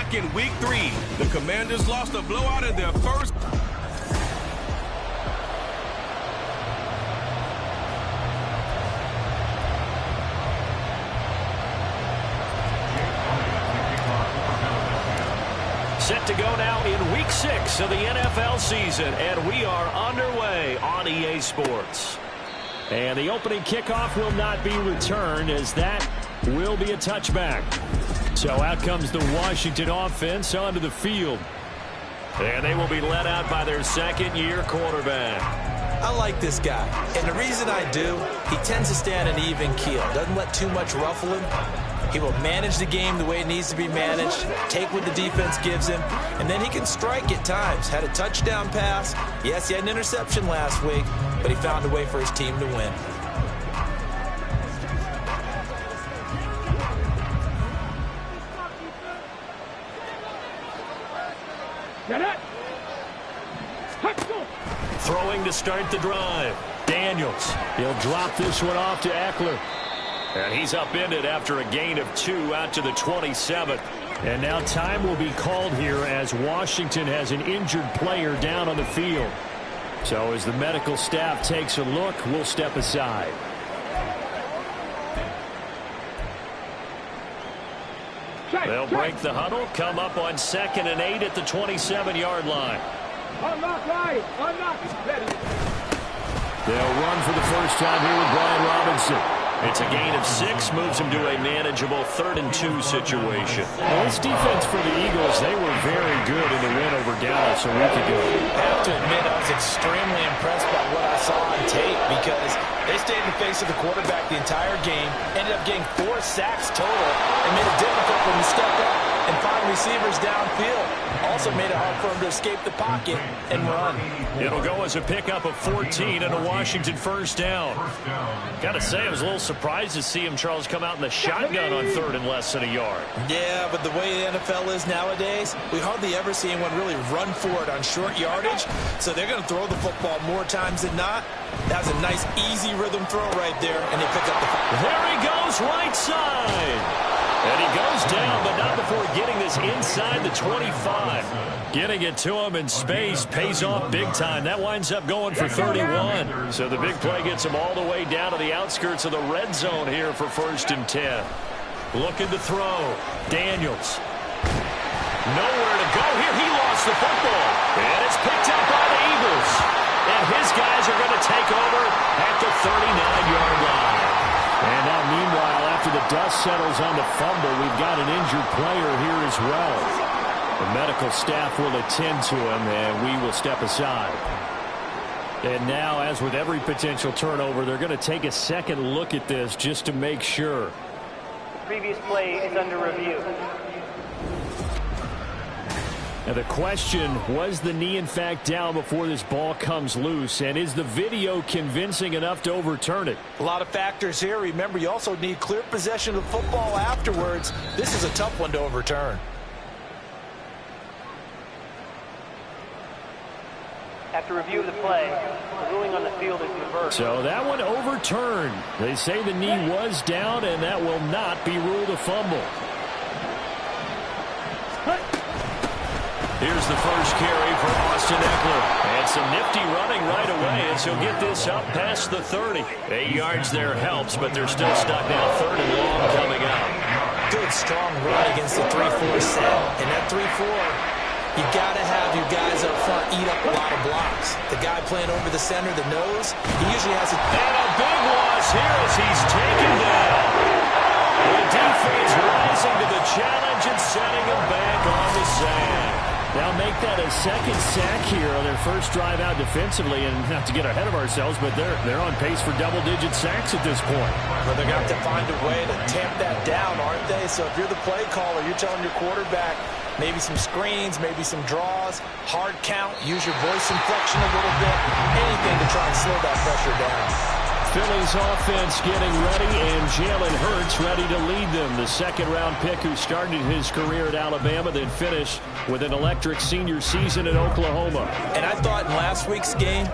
back in week 3. The Commanders lost a blowout in their first. Set to go now in week 6 of the NFL season, and we are underway on EA Sports. And the opening kickoff will not be returned, as that will be a touchback. So out comes the Washington offense onto the field. And they will be led out by their second-year quarterback. I like this guy, and the reason I do, he tends to stay on an even keel. Doesn't let too much ruffle him. He will manage the game the way it needs to be managed, take what the defense gives him, and then he can strike at times. Had a touchdown pass. Yes, he had an interception last week, but he found a way for his team to win. Throwing to start the drive. Daniels. He'll drop this one off to Eckler. And he's upended after a gain of 2 out to the 27. And now time will be called here as Washington has an injured player down on the field. So as the medical staff takes a look, we'll step aside. They'll break the huddle, come up on 2nd and 8 at the 27-yard line. They'll run for the first time here with Brian Robinson. It's a gain of 6, moves him to a manageable 3rd and 2 situation. Well, this defense for the Eagles, they were very good in the win over Dallas a week ago. I have to admit, I was extremely impressed by what I saw on tape because they stayed in the face of the quarterback the entire game, ended up getting 4 sacks total, and made it difficult for him to step up and find receivers downfield. Also made it hard for him to escape the pocket and run. It'll go as a pickup of 14 and a Washington first down. Got to say, I was a little surprised to see him, Charles, come out in the shotgun on 3rd and less than a yard. Yeah, but the way the NFL is nowadays, we hardly ever see anyone really run for it on short yardage. So they're going to throw the football more times than not. That was a nice, easy rhythm throw right there, and they pick up the football. There he goes, right side. And he goes down, but not before getting this inside the 25. Getting it to him in space pays off big time. That winds up going for 31. So the big play gets him all the way down to the outskirts of the red zone here for 1st and 10. Looking to throw. Daniels. Nowhere to go here. He lost the football. And it's picked up by the Eagles. And his guys are going to take over at the 39-yard line. And now, meanwhile, after the dust settles on the fumble, we've got an injured player here as well. The medical staff will attend to him, and we will step aside. And now, as with every potential turnover, they're going to take a second look at this just to make sure. The previous play is under review. Now the question, was the knee in fact down before this ball comes loose? And is the video convincing enough to overturn it? A lot of factors here. Remember, you also need clear possession of the football afterwards. This is a tough one to overturn. After review of the play, the ruling on the field is reversed. So that one overturned. They say the knee was down, and that will not be ruled a fumble. Here's the first carry for Austin Eckler. And some nifty running right away as he'll get this up past the 30. 8 yards there helps, but they're still stuck now 3rd and long coming up. Good, strong run against the 3-4 set. And that 3-4, you got to have your guys up front eat up a lot of blocks. The guy playing over the center, the nose, he usually has a... And a big loss here as he's taken down. The defense rising to the challenge and setting him back on the sand. Now make that a second sack here on their first drive out defensively, and not to get ahead of ourselves, but they're on pace for double-digit sacks at this point. Well, they're going to have to find a way to tamp that down, aren't they? So if you're the play caller, you're telling your quarterback maybe some screens, maybe some draws, hard count, use your voice inflection a little bit, anything to try and slow that pressure down. Philly's offense getting ready, and Jalen Hurts ready to lead them. The second-round pick who started his career at Alabama, then finished with an electric senior season at Oklahoma. And I thought in last week's game,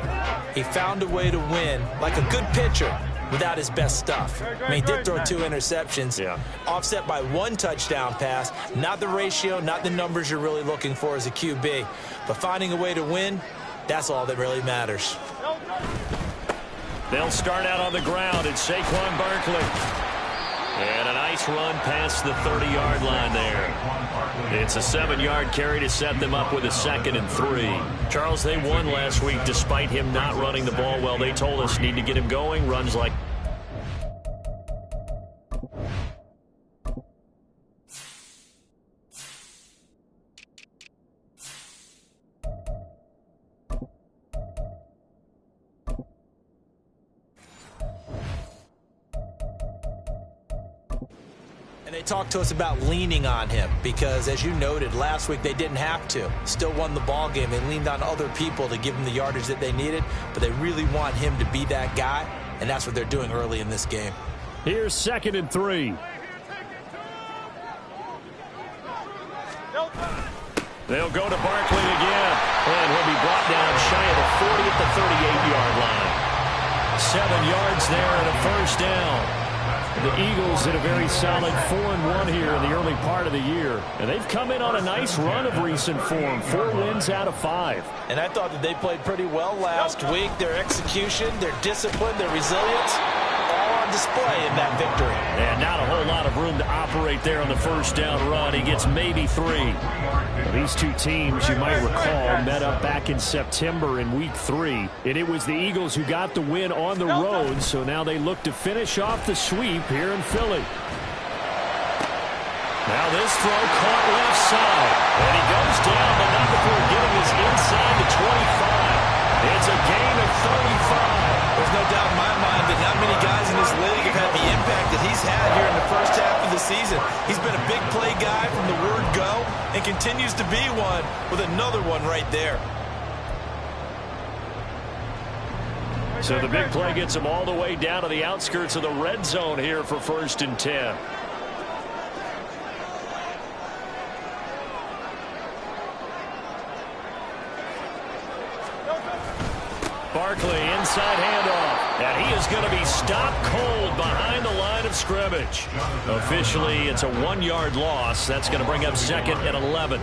he found a way to win like a good pitcher. without his best stuff. I mean, he did throw 2 interceptions, offset by 1 touchdown pass. Not the ratio, not the numbers you're really looking for as a QB. But finding a way to win, that's all that really matters. They'll start out on the ground. It's Saquon Barkley. And a nice run past the 30-yard line there. It's a 7-yard carry to set them up with a 2nd and 3. Charles, they won last week despite him not running the ball well. They told us need to get him going. Runs like... They talked to us about leaning on him because, as you noted, last week they didn't have to. Still won the ball game. They leaned on other people to give them the yardage that they needed, but they really want him to be that guy, and that's what they're doing early in this game. Here's 2nd and 3. They'll go to Barkley again, and he'll be brought down shy of the 40 at the 38-yard line. 7 yards there and a first down. The Eagles did a very solid 4-1 here in the early part of the year. And they've come in on a nice run of recent form. 4 wins out of 5. And I thought that they played pretty well last week. Their execution, their discipline, their resilience, all on display in that victory. And not a whole lot of room to operate there on the first down run. He gets maybe 3. These two teams, you might recall, met up back in September in Week 3. And it was the Eagles who got the win on the road, so now they look to finish off the sweep here in Philly. Now this throw caught left side. And he goes down, but not before getting us inside the 25. It's a gain of 35. There's no doubt in my mind that not many guys in this league have had the impact that he's had here in the first half of the season. He's been a big play guy from the word go and continues to be one with another one right there. So the big play gets him all the way down to the outskirts of the red zone here for 1st and 10. Barkley inside handoff, and he is going to be stopped cold behind the line of scrimmage. Officially, it's a 1-yard loss. That's going to bring up 2nd and 11.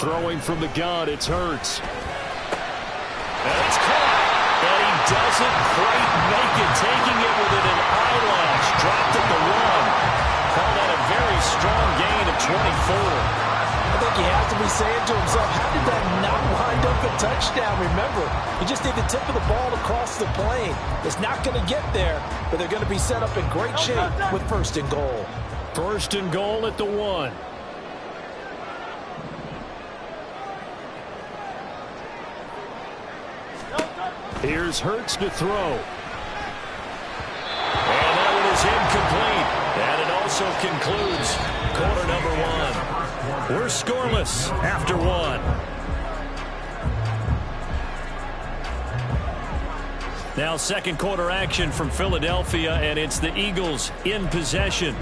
Throwing from the gun, it's Hurts. And it's caught, and he doesn't quite make it, taking it within an eyelash. Dropped at the 1. Call that a very strong gain of 24. I think he has to be saying to himself, how did that not wind up a touchdown? Remember, you just need the tip of the ball to cross the plane. It's not going to get there, but they're going to be set up in great shape with 1st and goal. 1st and goal at the 1. Here's Hurts to throw. And that one is incomplete. And it also concludes quarter number 1. We're scoreless after 1. Now 2nd quarter action from Philadelphia, and it's the Eagles in possession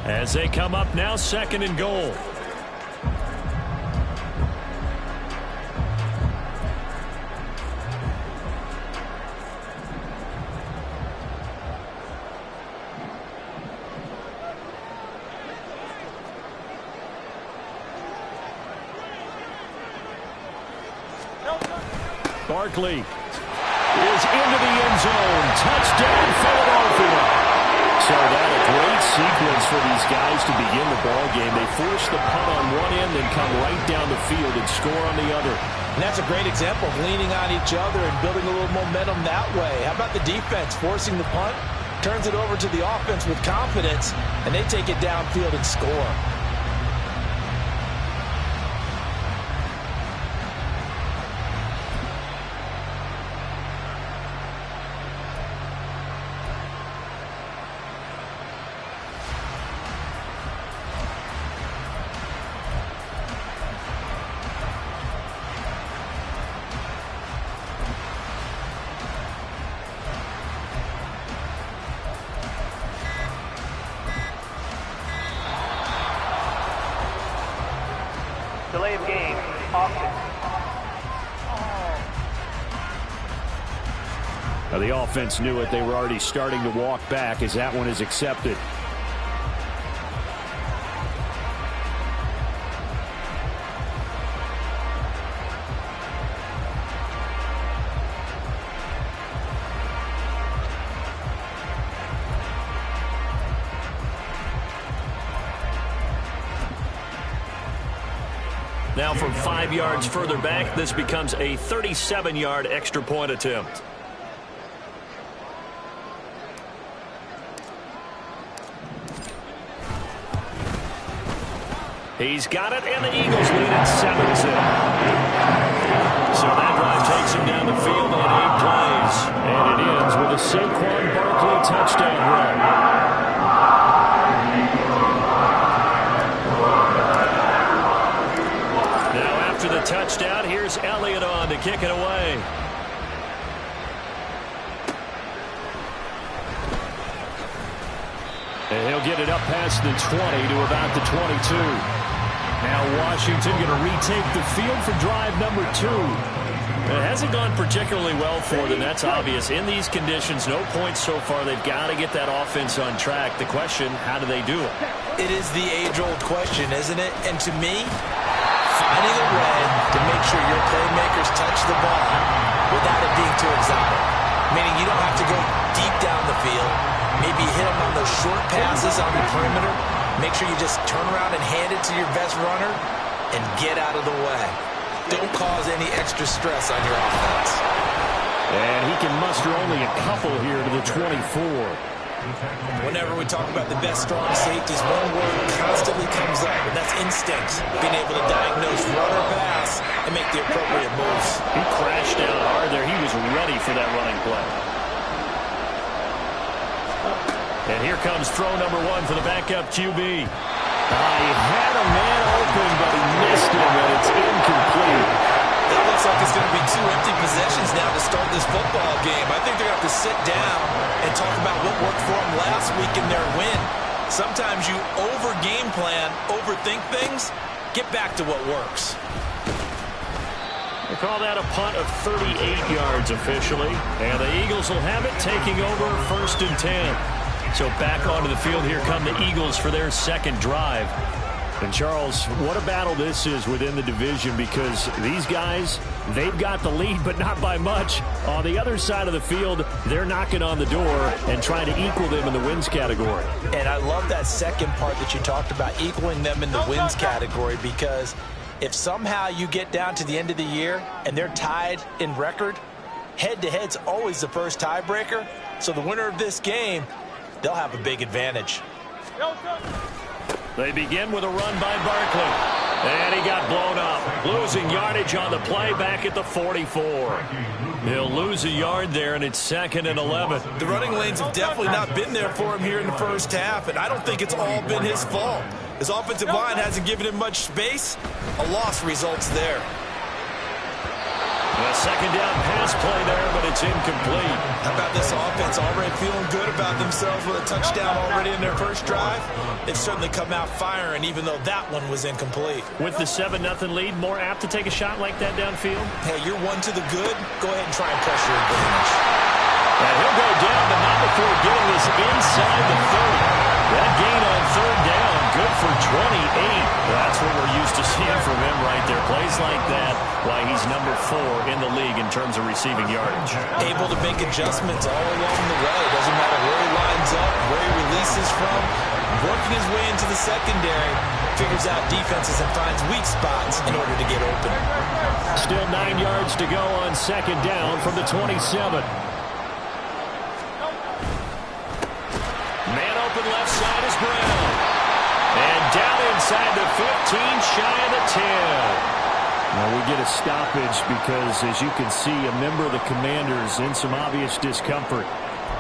as they come up now 2nd and goal. Barkley is into the end zone. Touchdown, Philadelphia. So that a great sequence for these guys to begin the ball game. They force the punt on one end and come right down the field and score on the other. And that's a great example of leaning on each other and building a little momentum that way. How about the defense forcing the punt, turns it over to the offense with confidence, and they take it downfield and score. Delay of game, Austin. The offense knew it. They were already starting to walk back as that one is accepted. Now from 5 yards further back, this becomes a 37-yard extra point attempt. He's got it, and the Eagles lead at 7-0. So that drive takes him down the field in 8 plays. And it ends with a Saquon Barkley touchdown run. After the touchdown, here's Elliott on to kick it away. And he'll get it up past the 20 to about the 22. Now Washington going to retake the field for drive number 2. It hasn't gone particularly well for them. That's obvious. In these conditions, no points so far. They've got to get that offense on track. The question, how do they do it? It is the age-old question, isn't it? And to me, finding a way to make sure your playmakers touch the ball without it being too exotic. Meaning you don't have to go deep down the field. Maybe hit them on those short passes on the perimeter. Make sure you just turn around and hand it to your best runner and get out of the way. Don't cause any extra stress on your offense. And he can muster only a couple here to the 24. Whenever we talk about the best strong safeties, one word constantly comes up, and that's instinct. Being able to diagnose run or pass and make the appropriate moves. He crashed down hard there. He was ready for that running play. And here comes throw number 1 for the backup QB. He had a man open, but he missed him, and it's incomplete. That looks like it's going to be 2 empty possessions now to start this football game. I think they're going to have to sit down and talk about what worked for them last week in their win. Sometimes you over-game plan, overthink things. Get back to what works. They call that a punt of 38 yards officially. And the Eagles will have it, taking over 1st and 10. So back onto the field, here come the Eagles for their second drive. And Charles, what a battle this is within the division, because these guys, they've got the lead, but not by much. On the other side of the field, they're knocking on the door and trying to equal them in the wins category. And I love that second part that you talked about, equaling them in the wins category, because if somehow you get down to the end of the year and they're tied in record, head-to-head's always the first tiebreaker. So the winner of this game, they'll have a big advantage. They begin with a run by Barkley. And he got blown up. Losing yardage on the play back at the 44. He'll lose a yard there, and it's 2nd and 11. The running lanes have definitely not been there for him here in the first half, and I don't think it's all been his fault. His offensive line hasn't given him much space. A loss results there. A second down pass play there, but it's incomplete. How about this offense already feeling good about themselves with a touchdown already in their first drive? They've certainly come out firing, even though that one was incomplete. With the 7-0 lead, more apt to take a shot like that downfield? Hey, you're one to the good. Go ahead and try and press your advantage. And he'll go down, but not before getting this inside the 30. That gain on 3rd down, good for 28. That's what we're used to seeing from him right there. Plays like that, why he's number 4 in the league in terms of receiving yardage. Able to make adjustments all along the way. Doesn't matter where he lines up, where he releases from. Working his way into the secondary, figures out defenses and finds weak spots in order to get open. Still 9 yards to go on 2nd down from the 27. Man open left side is Brown. And down inside the 15, shy of the 10. Now we get a stoppage because, as you can see, a member of the Commanders in some obvious discomfort.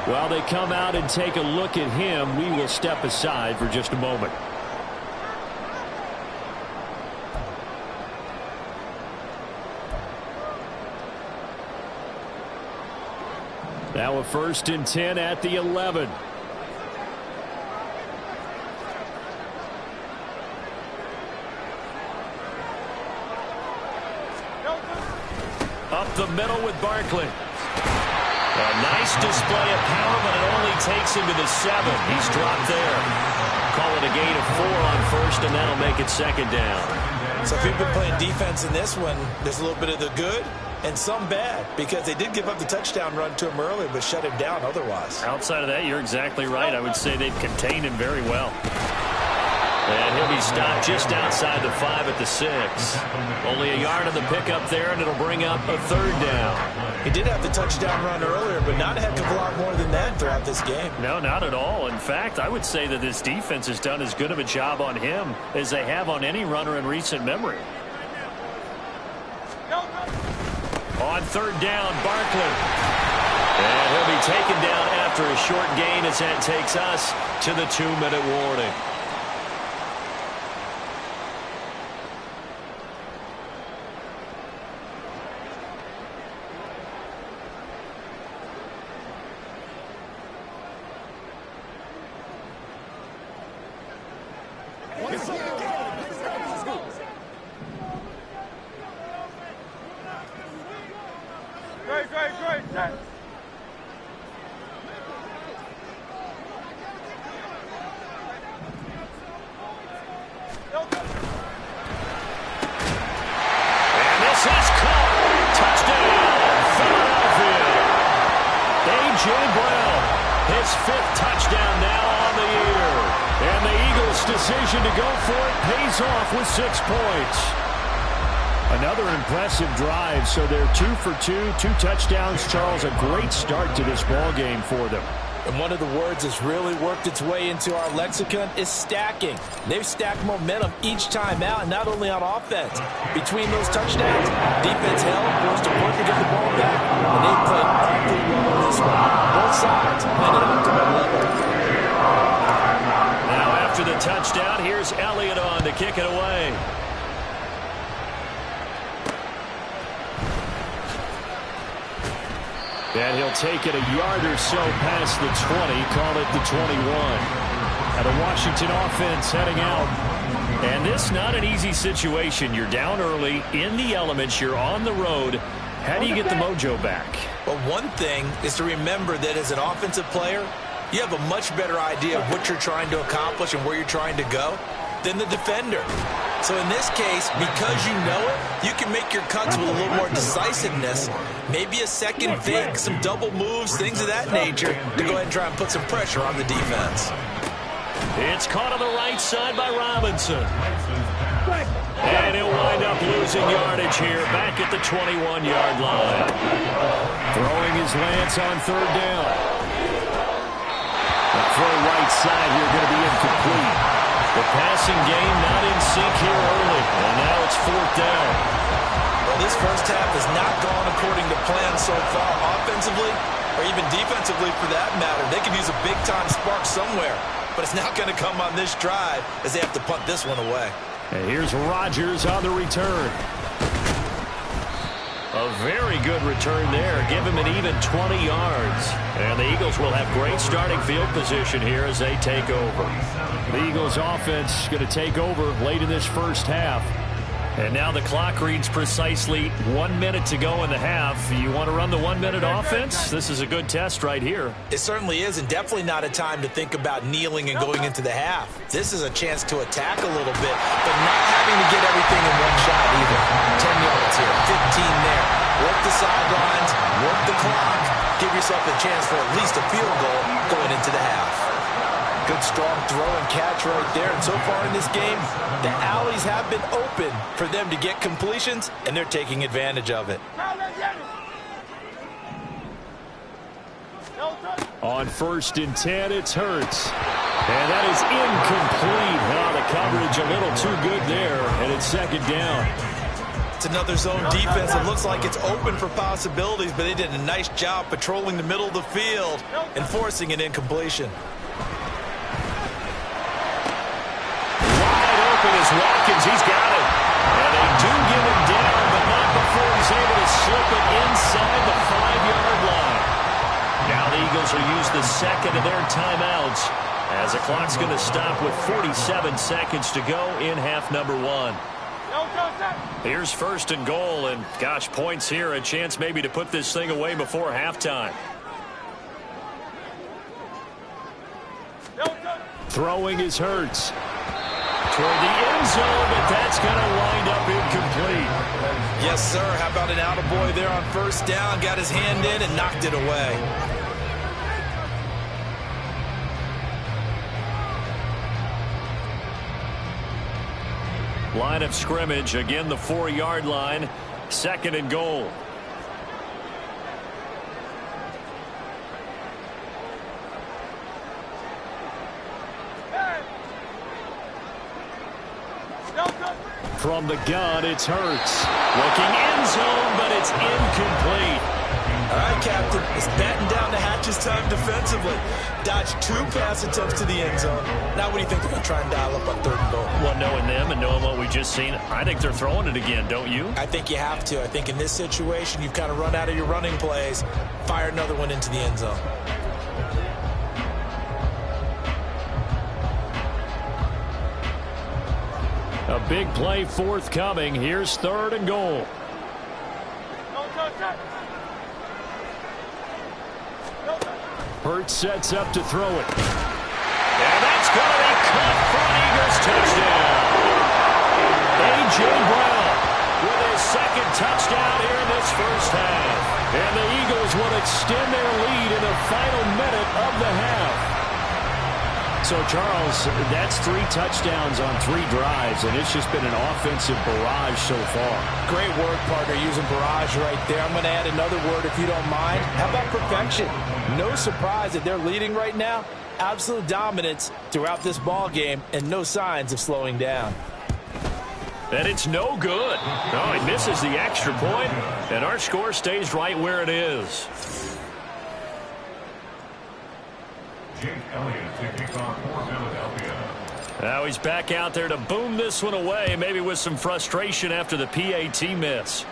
While they come out and take a look at him, we will step aside for just a moment. Now a 1st and 10 at the 11. Up the middle with Barkley. A nice display of power, but it only takes him to the 7. He's dropped there. Call it a gain of 4 on first, and that'll make it second down. So if you've been playing defense in this one, there's a little bit of the good and some bad, because they did give up the touchdown run to him earlier, but shut him down otherwise. Outside of that, you're exactly right. I would say they've contained him very well. And he'll be stopped just outside the 5 at the 6. Only a yard on the pickup there, and it'll bring up a third down. He did have the touchdown run earlier, but not a heck of a lot more than that throughout this game. No, not at all. In fact, I would say that this defense has done as good of a job on him as they have on any runner in recent memory. On third down, Barkley. And he'll be taken down after a short gain as that takes us to the 2-minute warning. Decision to go for it pays off with 6 points. Another impressive drive, so they're 2 for 2, 2 touchdowns. Charles, a great start to this ball game for them. And one of the words that's really worked its way into our lexicon is stacking. They've stacked momentum each time out, and not only on offense. Between those touchdowns, defense held, forced a point to get the ball back, and they played awfully well on this one. Both sides playing at optimal level. After the touchdown, here's Elliott on to kick it away. And he'll take it a yard or so past the 20, call it the 21. Now the Washington offense heading out. And this not an easy situation. You're down early, in the elements, you're on the road. How do you get the mojo back? Well, one thing is to remember that as an offensive player, you have a much better idea of what you're trying to accomplish and where you're trying to go than the defender. So in this case, because you know it, you can make your cuts with a little more decisiveness, maybe a second fake, some double moves, things of that nature, to go ahead and try and put some pressure on the defense. It's caught on the right side by Robinson. And he'll wind up losing yardage here, back at the 21-yard line. Throwing his Lance on third down. The throw right side here going to be incomplete. The passing game not in sync here early, and now it's 4th down. Well, this first half has not gone according to plan so far, offensively or even defensively for that matter. They could use a big-time spark somewhere, but it's not going to come on this drive as they have to punt this one away. And here's Rodgers on the return. A very good return there. Give him an even 20 yards. And the Eagles will have great starting field position here as they take over. The Eagles offense going to take over late in this first half. And now the clock reads precisely 1 minute to go in the half. You want to run the 1 minute offense? This is a good test right here. It certainly is, and definitely not a time to think about kneeling and going into the half. This is a chance to attack a little bit, but not having to get everything in one shot either. 10 yards here, 15 there. Work the sidelines, work the clock. Give yourself a chance for at least a field goal going into the half. Good strong throw and catch right there. And so far in this game, the alleys have been open for them to get completions, and they're taking advantage of it. On 1st and 10, it's Hurts. And that is incomplete. Now the coverage a little too good there, and it's 2nd down. It's another zone defense. It looks like it's open for possibilities, but they did a nice job patrolling the middle of the field and forcing an incompletion. Is Watkins, he's got it. And they do give him down, but not before he's able to slip it inside the 5-yard line. Now the Eagles will use the second of their timeouts as the clock's going to stop with 47 seconds to go in half number 1. Here's 1st and goal, and gosh, points here, a chance maybe to put this thing away before halftime. Throwing is Hurts. Toward the end zone, but that's going to wind up incomplete. Yes, sir. How about an attaboy there on first down? Got his hand in and knocked it away. Line of scrimmage, again the 4-yard line, 2nd and goal. From the gun, it's Hurts. Looking end zone, but it's incomplete. All right, Captain. It's batten down the hatches time defensively. Dodged 2 pass attempts to the end zone. Now what do you think they're going to try and dial up on 3rd and goal? Well, knowing them and knowing what we just seen, I think they're throwing it again, don't you? I think you have to. I think in this situation, you've kind of run out of your running plays. Fire another one into the end zone. A big play forthcoming. Here's 3rd and goal. Hurts sets up to throw it. And that's going to be caught for an Eagles touchdown. A.J. Brown with his 2nd touchdown here in this first half. And the Eagles will extend their lead in the final minute of the half. So, Charles, that's 3 touchdowns on 3 drives, and it's just been an offensive barrage so far. Great work, partner, using barrage right there. I'm going to add another word if you don't mind. How about perfection? No surprise that they're leading right now. Absolute dominance throughout this ball game, and no signs of slowing down. And it's no good. Oh, he misses the extra point, and our score stays right where it is. Now he's back out there to boom this one away, maybe with some frustration after the PAT miss.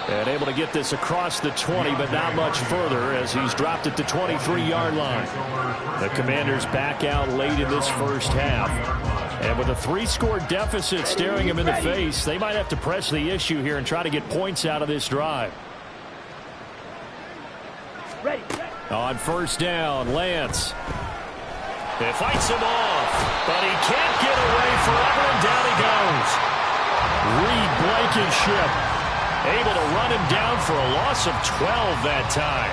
And able to get this across the 20, but not much further as he's dropped it to 23-yard line. The Commanders back out late in this first half. And with a 3-score deficit staring him in the face, they might have to press the issue here and try to get points out of this drive. On first down, Lance. It fights him off, but he can't get away forever, and down he goes. Reed Blankenship able to run him down for a loss of 12 that time.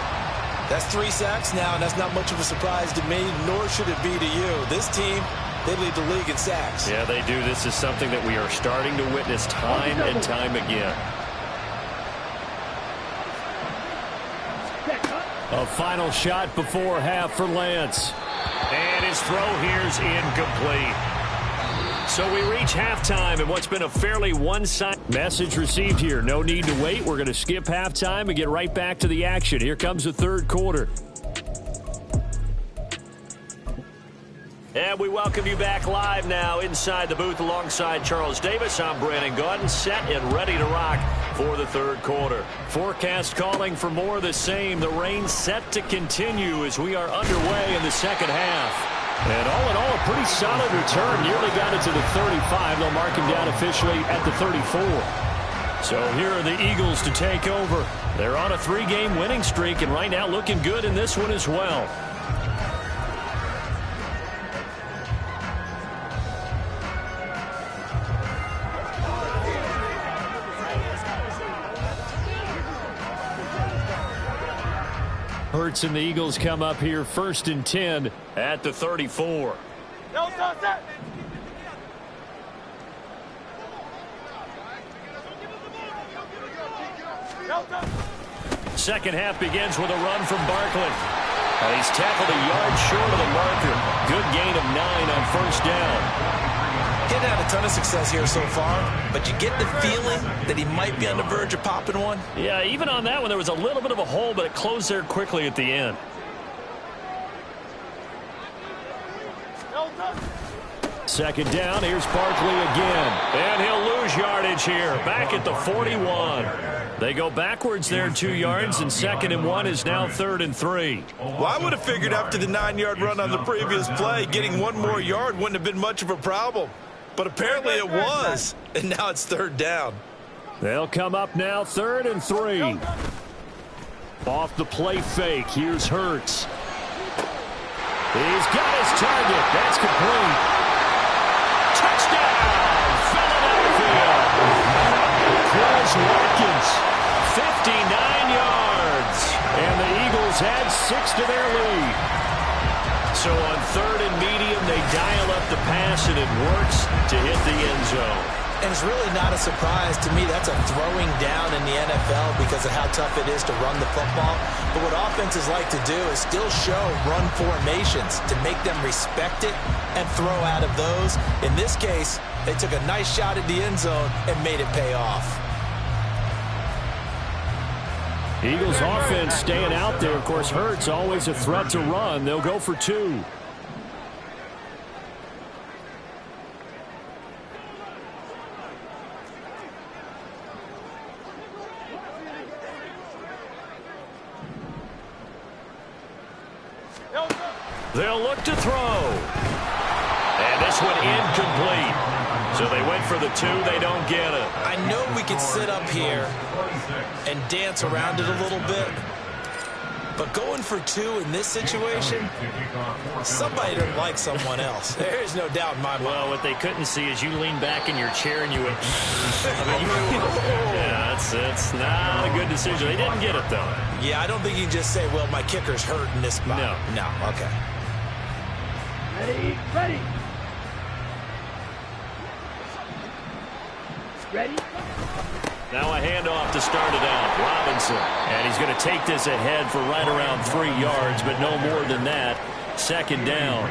That's 3 sacks now, and that's not much of a surprise to me, nor should it be to you. This team, they lead the league in sacks. Yeah, they do. This is something that we are starting to witness time and time again. A final shot before half for Lance. And his throw here's incomplete. So we reach halftime in what's been a fairly one-sided message received here. No need to wait. We're going to skip halftime and get right back to the action. Here comes the 3rd quarter. And we welcome you back live now inside the booth alongside Charles Davis. I'm Brandon Gaudin, set and ready to rock for the 3rd quarter. Forecast calling for more of the same. The rain set to continue as we are underway in the 2nd half. And all in all, a pretty solid return. Nearly got it to the 35. They'll mark him down officially at the 34. So here are the Eagles to take over. They're on a 3-game winning streak, and right now looking good in this one as well. Hurts and the Eagles come up here 1st and 10 at the 34. Second half begins with a run from Barkley. And he's tackled a yard short of the marker. Good gain of 9 on first down. Didn't have a ton of success here so far, but you get the feeling that he might be on the verge of popping one. Yeah, even on that one, there was a little bit of a hole, but it closed there quickly at the end. Second down, here's Barkley again. And he'll lose yardage here, back at the 41. They go backwards there 2 yards, and 2nd and 1 is now 3rd and 3. Well, I would have figured after the 9-yard run on the previous play, getting 1 more yard wouldn't have been much of a problem. But apparently it was, and now it's 3rd down. They'll come up now 3rd and 3. Off the play fake, here's Hurts. He's got his target. That's complete. Touchdown, Philadelphia. Chris Watkins, 59 yards. And the Eagles add 6 to their lead. So on 3rd and medium, they dial up the pass, and it works to hit the end zone. And it's really not a surprise to me. That's a throwing down in the NFL because of how tough it is to run the football. But what offenses like to do is still show run formations to make them respect it and throw out of those. In this case, they took a nice shot at the end zone and made it pay off. Eagles offense staying out there. Of course, Hurts always a threat to run. They'll go for 2. They'll look to throw. And this one incomplete. So they went for the 2. They don't get it. I know we could sit up here and dance around it a little bit. But going for 2 in this situation, somebody doesn't like someone else. There's no doubt in my mind. Well, what they couldn't see is you lean back in your chair and you went, yeah, it's not a good decision. They didn't get it, though. Yeah, I don't think you can just say, well, my kicker's hurt in this spot. No, okay. Ready. Now a handoff to start it out. Robinson. And he's going to take this ahead for right around 3 yards, but no more than that. 2nd down.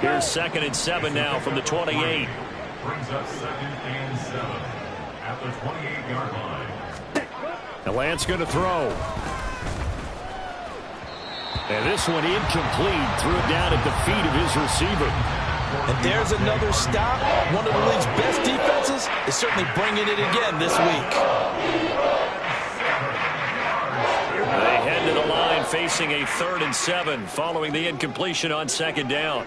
Here's 2nd and 7 now from the 28. Brings up 2nd and 7 at the 28-yard line. And Lance going to throw. And this one incomplete. Threw it down at the feet of his receiver. And there's another stop. One of the league's best defenses is certainly bringing it again this week. They head to the line facing a 3rd and 7 following the incompletion on 2nd down.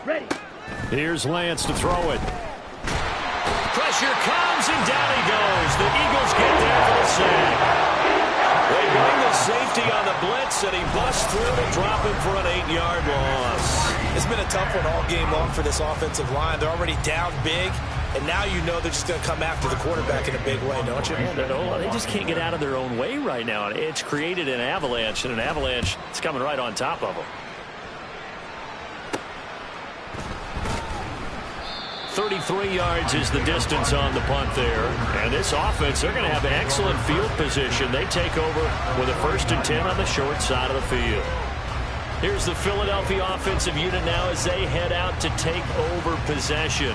Ready. Here's Lance to throw it. Pressure comes and down he goes. The Eagles get there for the sack. They bring the safety on the blitz, and he busts through to drop him for an 8-yard loss. It's been a tough one all game long for this offensive line. They're already down big, and now you know they're just going to come after the quarterback in a big way, don't you? They just can't get out of their own way right now. It's created an avalanche, and an avalanche is coming right on top of them. 33 yards is the distance on the punt there. And this offense, they're going to have excellent field position. They take over with a 1st and 10 on the short side of the field. Here's the Philadelphia offensive unit now as they head out to take over possession.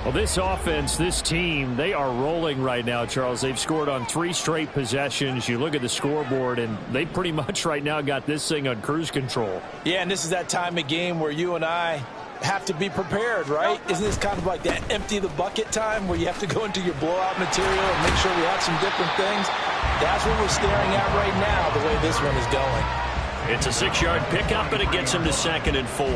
Well, this offense, this team, they are rolling right now, Charles. They've scored on 3 straight possessions. You look at the scoreboard, and they pretty much right now got this thing on cruise control. Yeah, and this is that time of game where you and I have to be prepared, right? Isn't this kind of like that empty the bucket time where you have to go into your blowout material and make sure we have some different things? That's what we're staring at right now, the way this one is going. It's a 6-yard pickup, and it gets him to 2nd and 4.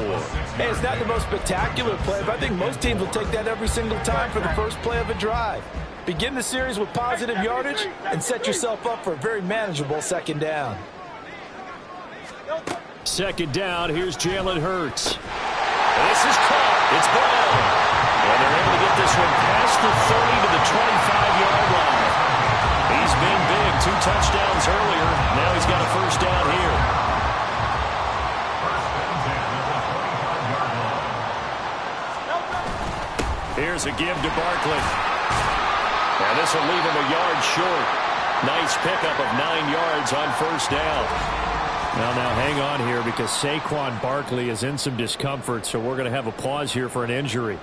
Hey, it's not the most spectacular play, but I think most teams will take that every single time for the first play of a drive. Begin the series with positive yardage and set yourself up for a very manageable 2nd down. 2nd down, here's Jalen Hurts. This is caught. It's Brown. And they're able to get this one past the 30 to the 25-yard line. He's been big. 2 touchdowns earlier. Now he's got a 1st down here. Here's a give to Barkley. And this will leave him a yard short. Nice pickup of 9 yards on 1st down. Now hang on here because Saquon Barkley is in some discomfort, so we're going to have a pause here for an injury.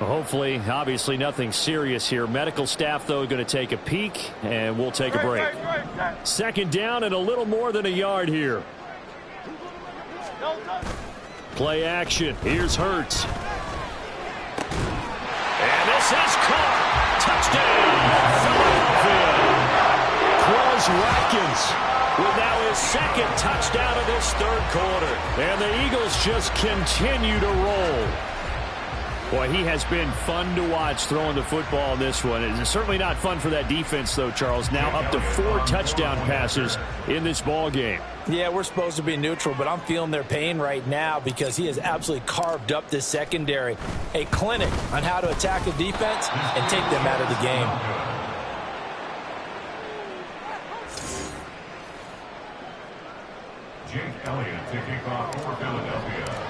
Well, hopefully, obviously nothing serious here. Medical staff, though, going to take a peek, and we'll take a break. 2nd down and a little more than a yard here. Play action. Here's Hurts. And this is caught. Touchdown, Philadelphia. Chris Watkins with now his 2nd touchdown of this 3rd quarter. And the Eagles just continue to roll. Boy, he has been fun to watch throwing the football in this one. It's certainly not fun for that defense, though, Charles. Now up to 4 touchdown passes in this ball game. Yeah, we're supposed to be neutral, but I'm feeling their pain right now because he has absolutely carved up this secondary. A clinic on how to attack a defense and take them out of the game. Jake Elliott to kick off for Philadelphia.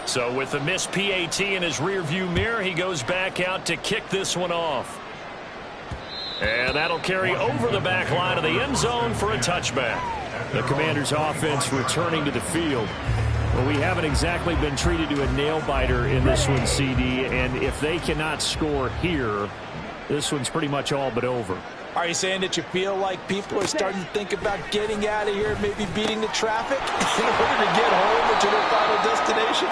So with the missed PAT in his rearview mirror, he goes back out to kick this one off. And that'll carry over the back line of the end zone for a touchback. The Commanders' offense returning to the field. Well, we haven't exactly been treated to a nail-biter in this one, CD, and if they cannot score here, this one's pretty much all but over. Are you saying that you feel like people are starting to think about getting out of here, maybe beating the traffic in order to get home or to their final destination?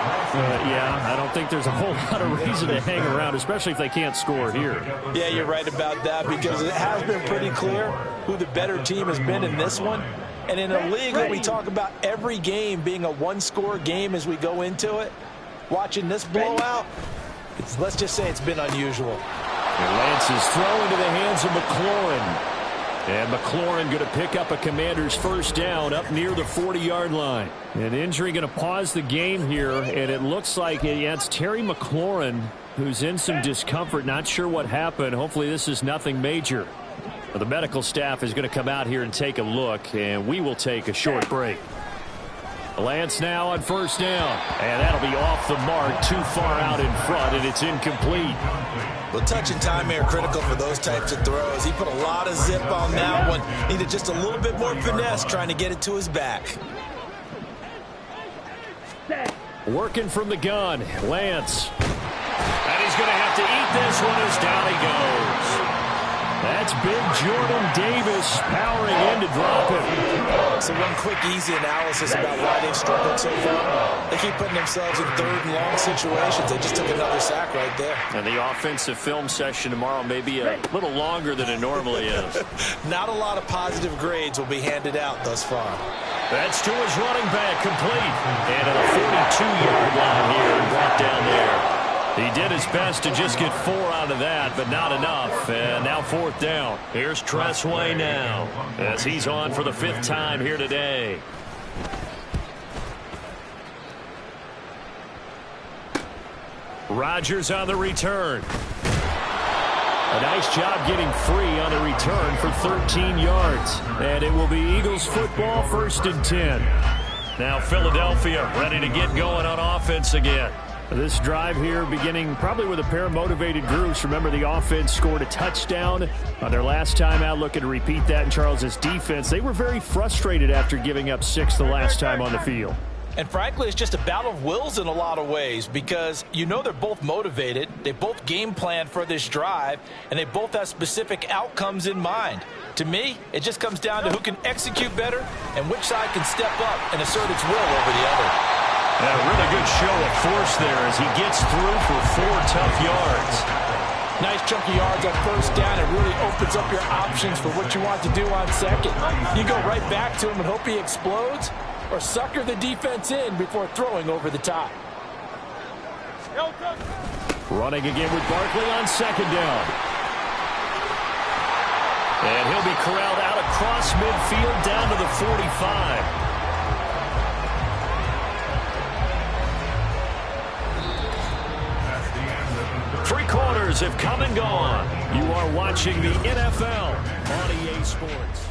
Yeah, I don't think there's a whole lot of reason to hang around, especially if they can't score here. Yeah, you're right about that because it has been pretty clear who the better team has been in this one. And in a league where we talk about every game being a one-score game as we go into it, watching this blowout, let's just say it's been unusual. And Lance is thrown into the hands of McLaurin. And McLaurin going to pick up a Commander's first down up near the 40-yard line. An injury going to pause the game here, and it looks like it's Terry McLaurin who's in some discomfort. Not sure what happened. Hopefully this is nothing major. The medical staff is going to come out here and take a look, and we will take a short break. Lance now on first down, and that'll be off the mark, too far out in front, and it's incomplete. Well, touch and time are critical for those types of throws. He put a lot of zip on that one. Needed just a little bit more finesse trying to get it to his back. Working from the gun, Lance. And he's going to have to eat this one as down he goes. That's big Jordan Davis powering in to drop it. So one quick, easy analysis about why they've struggled so far. They keep putting themselves in third and long situations. They just took another sack right there. And the offensive film session tomorrow may be a little longer than it normally is. Not a lot of positive grades will be handed out thus far. That's to his running back, complete. And at a 42-yard line here and brought down there. He did his best to just get 4 out of that, but not enough. And now fourth down. Here's Tressway now as he's on for the 5th time here today. Rodgers on the return. A nice job getting free on the return for 13 yards. And it will be Eagles football, 1st and 10. Now Philadelphia ready to get going on offense again. This drive here beginning probably with a pair of motivated groups. Remember, the offense scored a touchdown on their last time out. Looking to repeat that in Charles's defense. They were very frustrated after giving up 6 the last time on the field. And frankly, it's just a battle of wills in a lot of ways because you know they're both motivated. They both game planned for this drive, and they both have specific outcomes in mind. To me, it just comes down to who can execute better and which side can step up and assert its will over the other. A really good show of force there as he gets through for 4 tough yards. Nice chunky yards on first down. It really opens up your options for what you want to do on second. You go right back to him and hope he explodes, or sucker the defense in before throwing over the top. Running again with Barkley on second down. And he'll be corralled out across midfield down to the 45. Three quarters have come and gone. You are watching the NFL on EA Sports.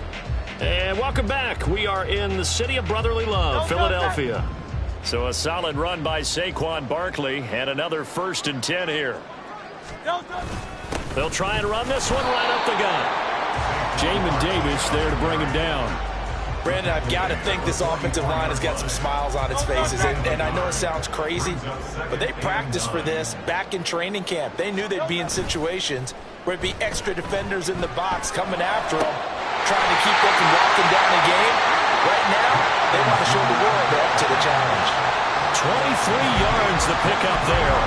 And welcome back. We are in the city of brotherly love, Philadelphia. So a solid run by Saquon Barkley and another 1st and 10 here. They'll try and run this one right up the gut. Jamin Davis there to bring him down. Brandon, I've got to think this offensive line has got some smiles on its faces. And I know it sounds crazy, but they practiced for this back in training camp. They knew they'd be in situations where it'd be extra defenders in the box coming after them, trying to keep them from walking down the game. Right now, they want to show the world they're up to the challenge. 23 yards the pickup there.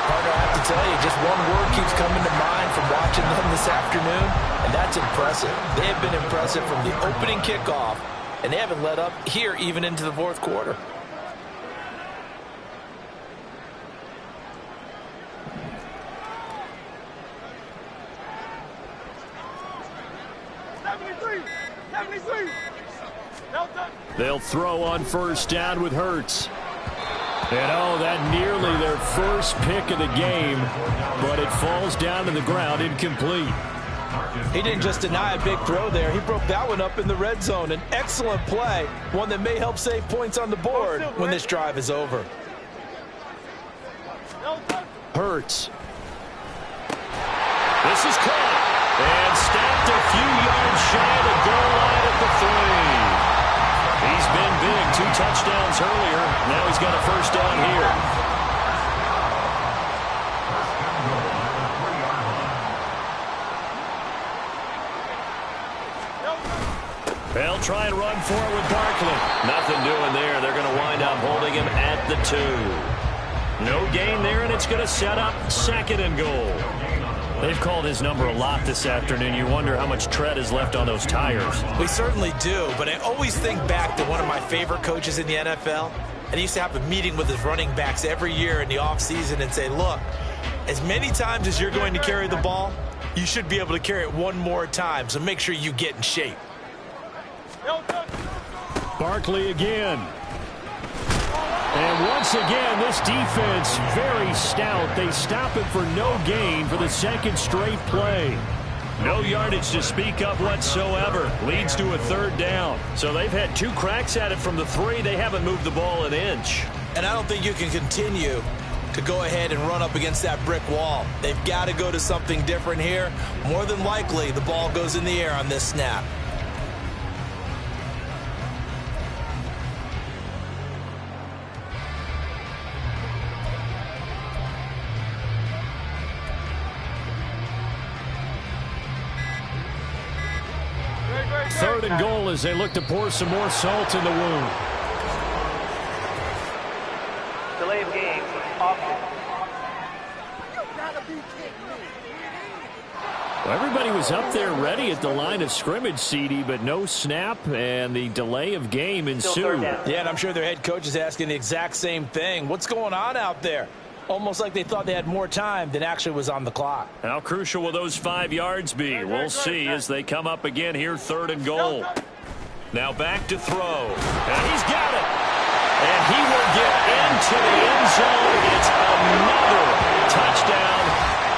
Partner, I have to tell you, just one word keeps coming to mind from watching them this afternoon, and that's impressive. They have been impressive from the opening kickoff, and they haven't let up here even into the 4th quarter. They'll throw on first down with Hurts. And oh, that nearly their first pick of the game, but it falls down to the ground incomplete. He didn't just deny a big throw there. He broke that one up in the red zone. An excellent play, one that may help save points on the board when this drive is over. Hurts. This is caught and stopped a few yards shy of the goal line at the 3. He's been big, 2 touchdowns earlier. Now he's got a first down here. They'll try and run for it with Barkley. Nothing doing there. They're going to wind up holding him at the 2. No gain there, and it's going to set up 2nd and goal. They've called his number a lot this afternoon. You wonder how much tread is left on those tires. We certainly do, but I always think back to one of my favorite coaches in the NFL, and he used to have a meeting with his running backs every year in the offseason and say, look, as many times as you're going to carry the ball, you should be able to carry it one more time, so make sure you get in shape. Barkley again. And once again, this defense very stout. They stop it for no gain for the 2nd straight play. No yardage to speak of whatsoever. Leads to a 3rd down. So they've had 2 cracks at it from the 3. They haven't moved the ball an inch. And I don't think you can continue to go ahead and run up against that brick wall. They've got to go to something different here. More than likely, the ball goes in the air on this snap. Third and goal as they look to pour some more salt in the wound. Delay of game, option. Well, everybody was up there ready at the line of scrimmage, CD, but no snap, and the delay of game ensued. Yeah, and I'm sure their head coach is asking the exact same thing. What's going on out there? Almost like they thought they had more time than actually was on the clock. How crucial will those 5 yards be? We'll see as they come up again here, 3rd and goal. Now back to throw. And he's got it. And he will get into the end zone. It's another touchdown.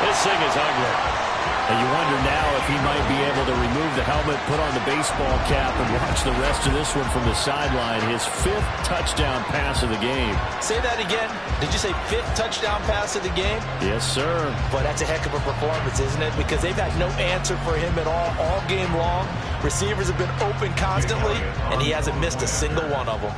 This thing is ugly. And you wonder now if he might be able to remove the helmet, put on the baseball cap, and watch the rest of this one from the sideline. His 5th touchdown pass of the game. Say that again. Did you say 5th touchdown pass of the game? Yes, sir. Boy, that's a heck of a performance, isn't it? Because they've had no answer for him at all game long. Receivers have been open constantly, and he hasn't missed a single one of them.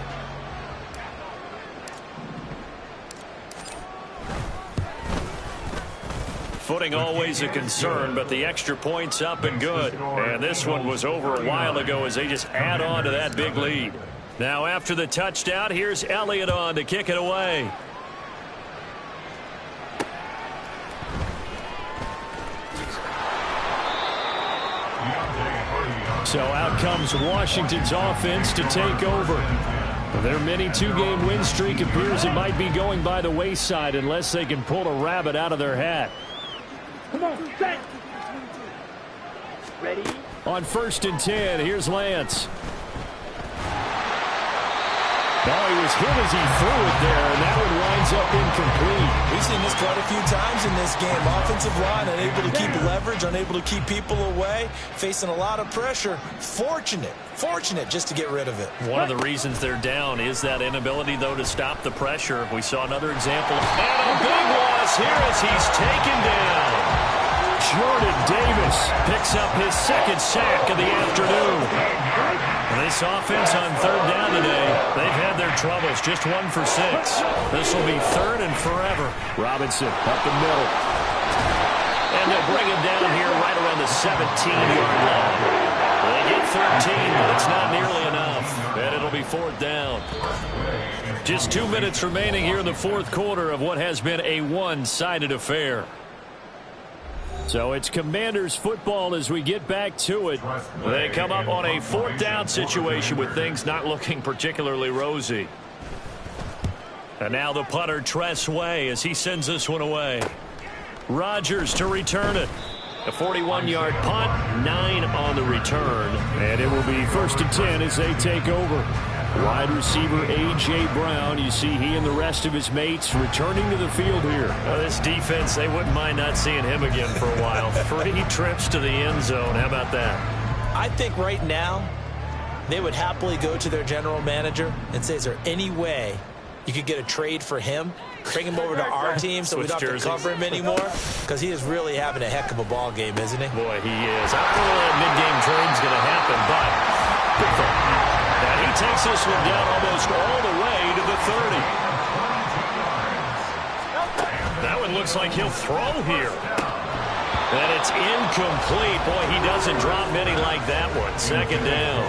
Footing always a concern, but the extra point's up and good. And this one was over a while ago as they just add on to that big lead. Now after the touchdown, here's Elliott on to kick it away. So out comes Washington's offense to take over. Their mini 2-game win streak appears it might be going by the wayside unless they can pull a rabbit out of their hat. Come on, set. Ready? On 1st and 10, here's Lance. Oh, he was hit as he threw it there, and that one winds up incomplete. We've seen this quite a few times in this game. Offensive line unable to keep leverage, unable to keep people away, facing a lot of pressure. Fortunate just to get rid of it. One of the reasons they're down is that inability, though, to stop the pressure. We saw another example. And a big loss here as he's taken down. Jordan Davis picks up his 2nd sack of the afternoon. This offense on 3rd down today, they've had their troubles. Just 1 for 6. This will be 3rd and forever. Robinson up the middle. And they'll bring him down here right around the 17-yard line. They get 13, but it's not nearly enough. And it'll be 4th down. Just 2 minutes remaining here in the 4th quarter of what has been a one-sided affair. So it's Commanders football as we get back to it. They come up on a 4th down situation with things not looking particularly rosy. And now the punter, Tress Way, as he sends this one away. Rodgers to return it. A 41-yard punt, 9 on the return. And it will be 1st and 10 as they take over. Wide receiver A.J. Brown, you see he and the rest of his mates returning to the field here. This defense, they wouldn't mind not seeing him again for a while. 3 trips to the end zone. How about that? I think right now they would happily go to their general manager and say, is there any way you could get a trade for him? Bring him over to our team so we don't have to cover him anymore? Because he is really having a heck of a ball game, isn't he? Boy, he is. I don't know when that mid-game trade's going to happen, but good for him. And he takes this one down almost all the way to the 30. That one looks like he'll throw here. And it's incomplete. Boy, he doesn't drop many like that one. 2nd down.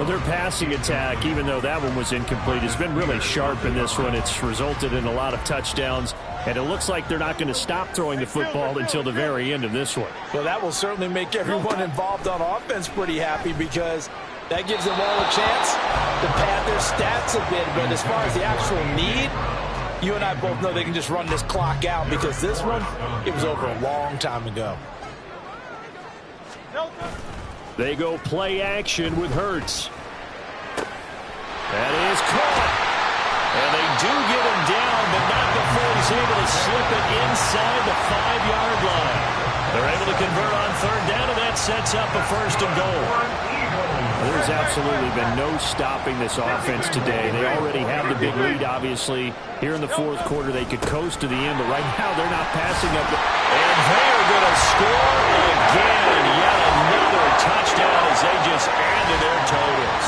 Well, their passing attack, even though that one was incomplete, has been really sharp in this one. It's resulted in a lot of touchdowns, and it looks like they're not going to stop throwing the football until the very end of this one. Well, that will certainly make everyone involved on offense pretty happy because that gives them all a chance to pad their stats a bit. But as far as the actual need, you and I both know they can just run this clock out because this one, it was over a long time ago. They go play action with Hurts. That is caught. And they do get him down, but not before he's able to slip it inside the 5-yard line. They're able to convert on 3rd down, and that sets up a 1st and goal. There's absolutely been no stopping this offense today. They already have the big lead, obviously. Here in the 4th quarter, they could coast to the end, but right now they're not passing up. And they're going to score again. Yet another touchdown as they just add to their totals.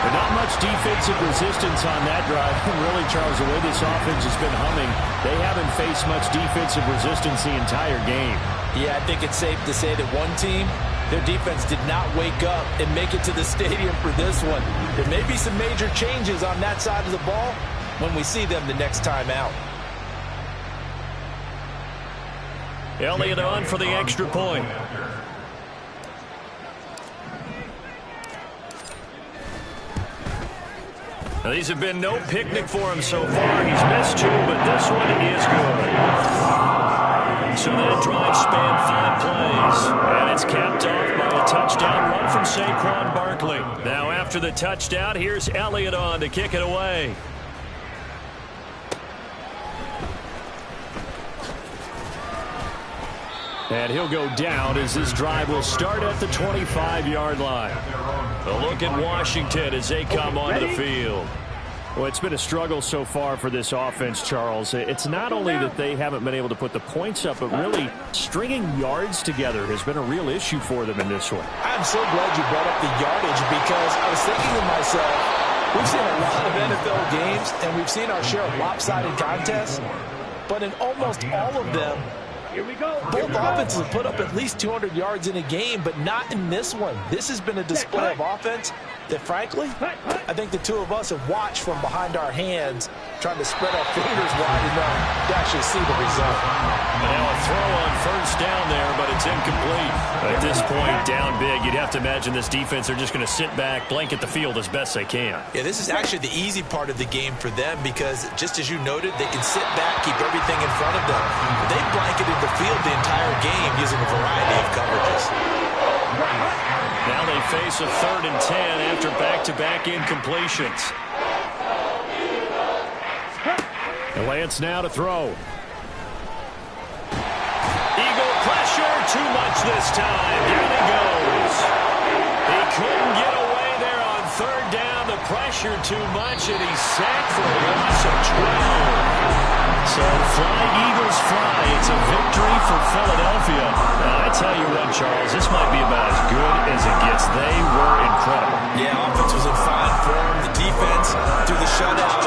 But not much defensive resistance on that drive. And really, Charles, the way this offense has been humming, they haven't faced much defensive resistance the entire game. Yeah, I think it's safe to say that one team, their defense did not wake up and make it to the stadium for this one. There may be some major changes on that side of the ball when we see them the next time out. Elliott on for the extra point. Now, these have been no picnic for him so far. He's missed 2, but this one is good. So that drive spanned 5 plays. And it's capped off by a touchdown run from Saquon Barkley. Now, after the touchdown, here's Elliott on to kick it away. And he'll go down as this drive will start at the 25-yard line. A look at Washington as they come onto the field. Well, it's been a struggle so far for this offense, Charles. It's not only that they haven't been able to put the points up, but really stringing yards together has been a real issue for them in this one. I'm so glad you brought up the yardage because I was thinking to myself, we've seen a lot of NFL games and we've seen our share of lopsided contests, but in almost all of them, both offenses have put up at least 200 yards in a game, but not in this one. This has been a display of offense that, frankly, I think the two of us have watched from behind our hands, trying to spread our fingers wide enough to actually see the result. Now a throw on 1st down there, but it's incomplete. At this point, down big, you'd have to imagine this defense are just going to sit back, blanket the field as best they can. Yeah, this is actually the easy part of the game for them because, just as you noted, they can sit back, keep everything in front of them. They blanketed the field the entire game using a variety of coverages. Now they face a 3rd and 10 after back-to-back incompletions. And Lance now to throw. Eagle pressure, too much this time. Down he goes. He couldn't get away there on 3rd down. The pressure too much, and he's sacked for a loss of 12. So fly, Eagles fly. It's a victory for Philadelphia. Now, I tell you what, Charles, this might be about as good as it gets. They were incredible. Yeah, offense was in fine form. The defense, through the shutout,